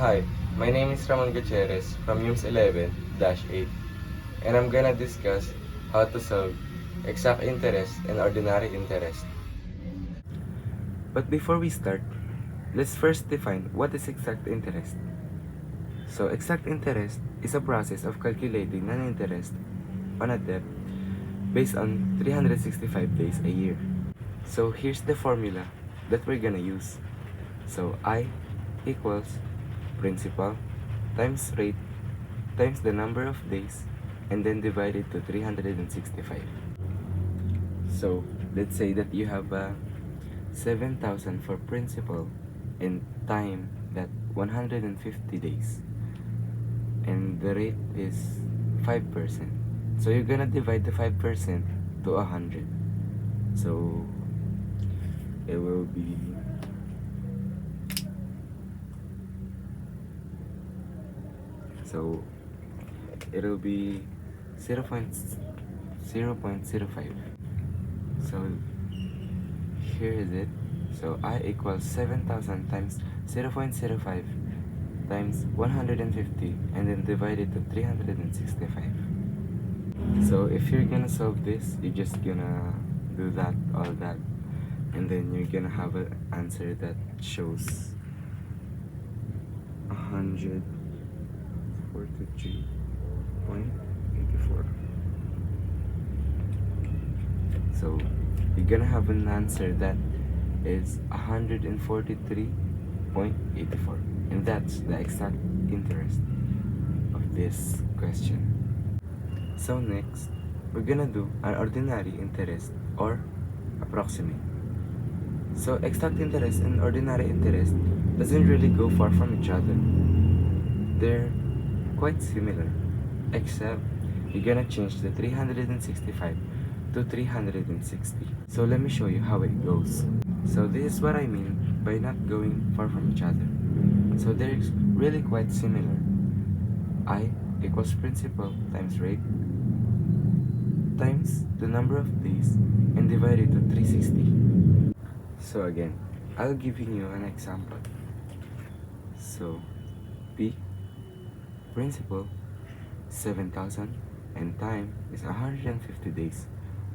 Hi, my name is Ramon Gutierrez from Humss 11-8, and I'm gonna discuss how to solve exact interest and ordinary interest. But before we start, let's first define what is exact interest. So exact interest is a process of calculating non-interest on a debt based on 365 days a year. So here's the formula that we're gonna use. So I equals principal times rate times the number of days and then divided to 365. So let's say that you have 7,000 for principal and time that 150 days and the rate is 5%. So you're gonna divide the 5% to 100. So it will be so it'll be 0.05. So here is it. So I equals 7,000 times 0.05 times 150 and then divided to 365. So if you're gonna solve this, you're just gonna do that, all that, and then you're gonna have an answer that shows 143.84. So you're gonna have an answer that is 143.84, and that's the exact interest of this question. So next, we're gonna do an ordinary interest or approximate. So exact interest and ordinary interest doesn't really go far from each other. They're quite similar, except you're gonna change the 365 to 360. So let me show you how it goes. So this is what I mean by not going far from each other. So they're really quite similar. I equals principal times rate times the number of days and divided to 360. So again, I'll give you an example. So P, principal 7,000 and time is 150 days.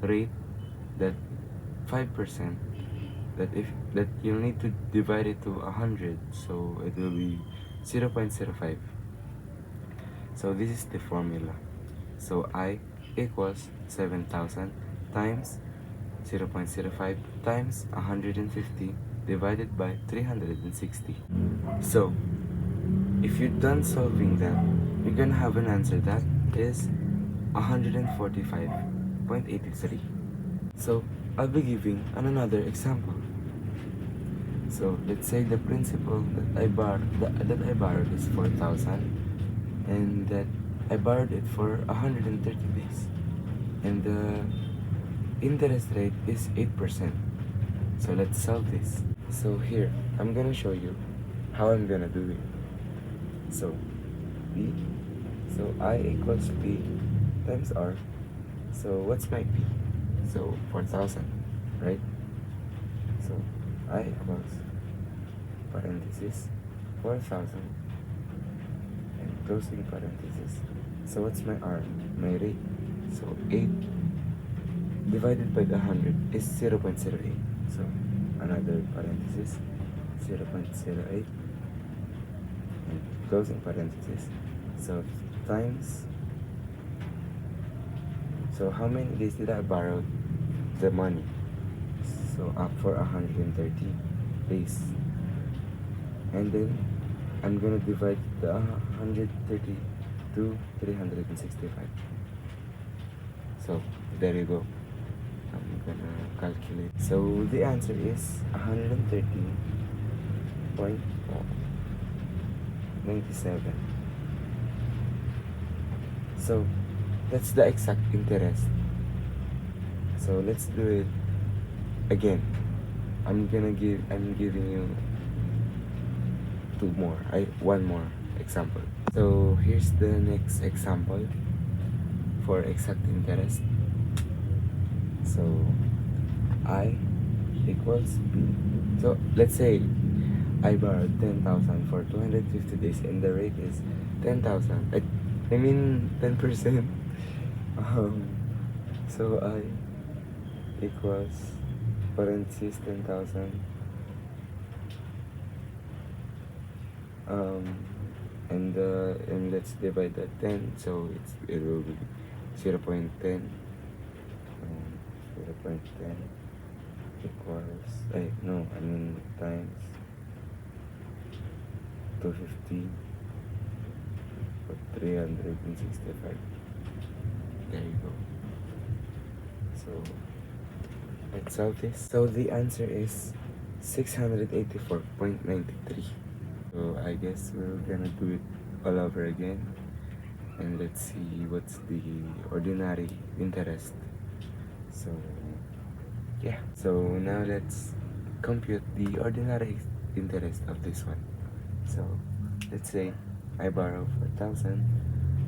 Rate that 5% that you'll need to divide it to 100, so it will be 0.05. So this is the formula. So I equals 7,000 times 0.05 times 150 divided by 360. So if you're done solving that, you're gonna have an answer that is 145.83. So I'll be giving another example. So let's say the principal that I borrowed is 4,000 and that I borrowed it for 130 days and the interest rate is 8%. So let's solve this. So here I'm gonna show you how I'm gonna do it. So P, so I equals P times R. So what's my P? So 4,000, right? So I equals parenthesis 4,000 and closing parenthesis. So what's my R? My rate. So 8 divided by the 100 is 0.08. So another parenthesis 0.08 and closing parenthesis. So times. So how many days did I borrow the money? So up for 130 days. And then I'm gonna divide the 130 to 365. So there you go. I'm gonna calculate. So the answer is 130.97. So that's the exact interest. So let's do it again. I'm giving you one more example. So here's the next example for exact interest. So I equals B. So let's say I borrowed 10,000 for 250 days and the rate is 10,000. I mean 10%. Um, so I equals parentheses 10,000. And let's divide that 10, so it will be 0 0.10. 0.10 equals times 250 for 365. There you go. So let's solve this. So the answer is 684.93. So I guess we're gonna do it all over again, and let's see what's the ordinary interest. So yeah, so now let's compute the ordinary interest of this one. So let's say I borrow 4,000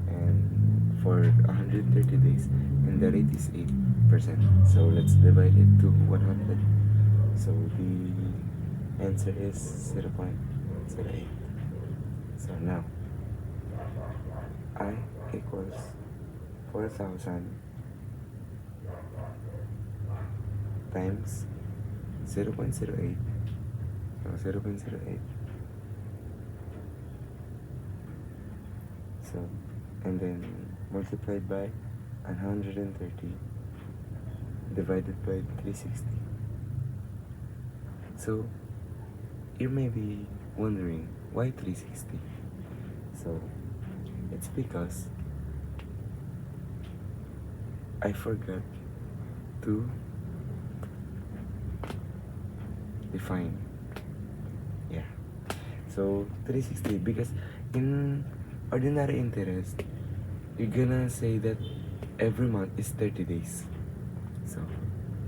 and for 130 days and the rate is 8%. So let's divide it to 100. So the answer is 0.08. So now I equals 4,000 times 0.08. So 0.08. So, and then multiplied by 130 divided by 360. So you may be wondering why 360. So it's because I forgot to define. Yeah. So 360, because in ordinary interest, you're gonna say that every month is 30 days. So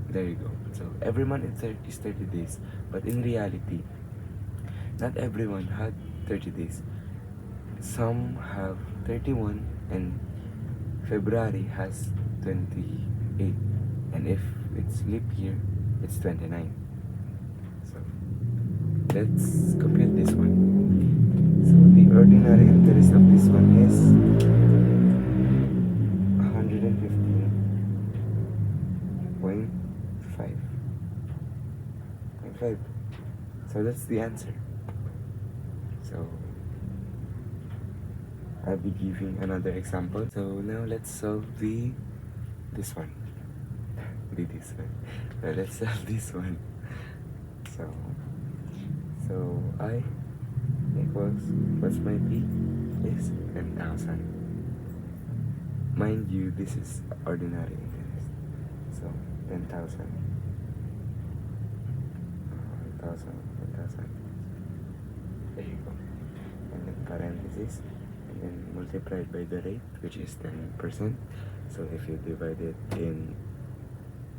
there you go. So every month is 30 days. But in reality, not everyone had 30 days. Some have 31 and February has 28. And if it's leap year, it's 29. So let's compute this one. So the ordinary interest of this one is 115.5. So that's the answer. So I'll be giving another example. So now let's solve this one. This one. So let's solve this one. So I equals, what's my P is 10,000. Mind you, this is ordinary interest. So 10,000. 1,000. There you go. And then parentheses. And then multiplied by the rate, which is 10%. So if you divide it in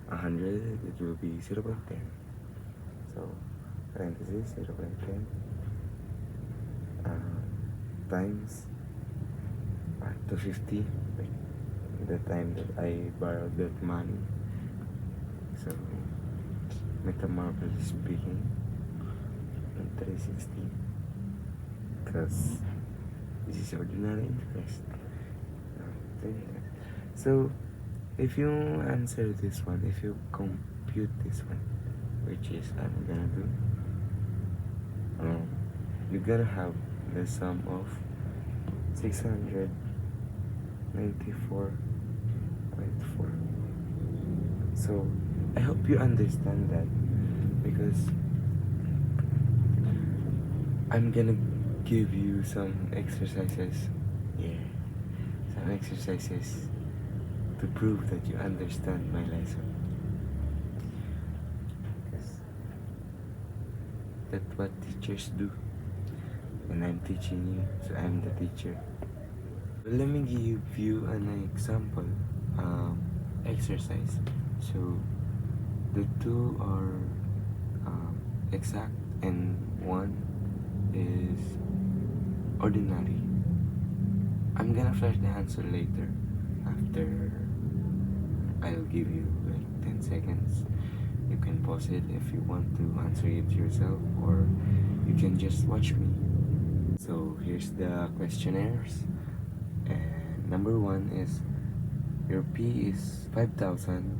100, it will be 0.10. So parentheses 0.10 times 250, like the time that I borrowed that money. So metaphorically speaking, 360, because this is ordinary interest. So if you answer this one, if you compute this one, which is I'm gonna do, you're gonna have the sum of 694.4. So I hope you understand that, because I'm gonna give you some exercises. Yeah, some exercises to prove that you understand my lesson. Because that's what teachers do. And I'm teaching you, so I'm the teacher. But let me give you an example exercise. So the two are exact and one is ordinary. I'm gonna flash the answer later after I'll give you like 10 seconds. You can pause it if you want to answer it yourself, or you can just watch me. So here's the questionnaires. And number 1 is your P is 5,000,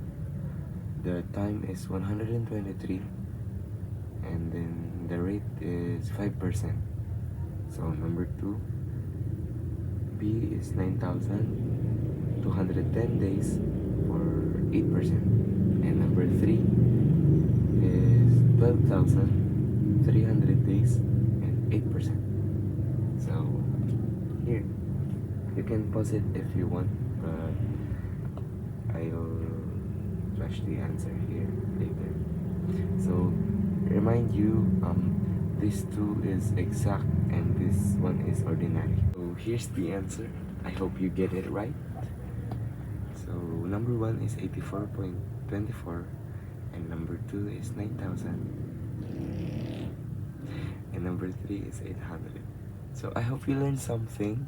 the time is 123, and then the rate is 5%. So number 2, P is 9,210 days for 8%. And number 3 is 12,300 days and 8%. So here, you can pause it if you want, but I'll flash the answer here later. So remind you, this 2 is exact and this 1 is ordinary. So here's the answer. I hope you get it right. So number 1 is 84.24 and number 2 is 9,000 and number 3 is 800. So I hope you learned something.